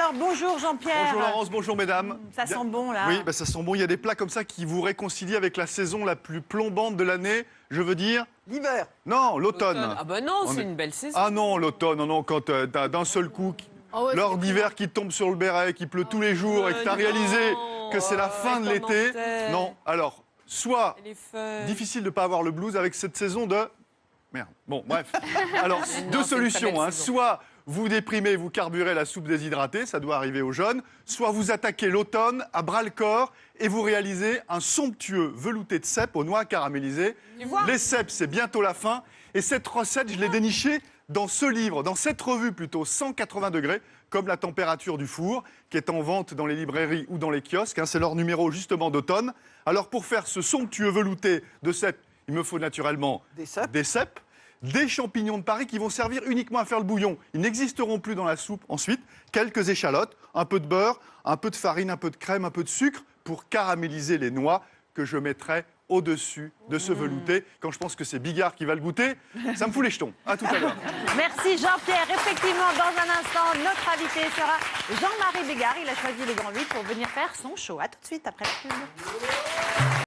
Alors, bonjour Jean-Pierre. Bonjour Laurence, bonjour mesdames. Ça sent bon là. Oui, ça sent bon. Il y a des plats comme ça qui vous réconcilient avec la saison la plus plombante de l'année. Je veux dire... L'hiver. Non, l'automne. Ah bah non, c'est une belle saison. Ah non, l'automne, non, quand t'as d'un seul coup... L'heure d'hiver qui tombe sur le béret, qui pleut tous les jours et que tu as réalisé que c'est la fin de l'été. Non, alors, soit difficile de ne pas avoir le blues avec cette saison de... Merde, bon, bref. Alors, deux solutions. Hein. Soit vous déprimez, vous carburez la soupe déshydratée, ça doit arriver aux jeunes. Soit vous attaquez l'automne à bras-le-corps et vous réalisez un somptueux velouté de cèpes aux noix caramélisées. Les cèpes, c'est bientôt la fin. Et cette recette, je l'ai dénichée dans ce livre, dans cette revue plutôt, 180 degrés, comme la température du four, qui est en vente dans les librairies ou dans les kiosques. Hein, c'est leur numéro justement d'automne. Alors pour faire ce somptueux velouté de cèpes, il me faut naturellement des cèpes, des champignons de Paris qui vont servir uniquement à faire le bouillon. Ils n'existeront plus dans la soupe ensuite. Quelques échalotes, un peu de beurre, un peu de farine, un peu de crème, un peu de sucre pour caraméliser les noix que je mettrai au-dessus de ce velouté. Quand je pense que c'est Bigard qui va le goûter, ça me fout les jetons. À tout à l'heure. Merci Jean-Pierre. Effectivement, dans un instant, notre invité sera Jean-Marie Bigard. Il a choisi les grands 8 pour venir faire son show. À tout de suite après la pub.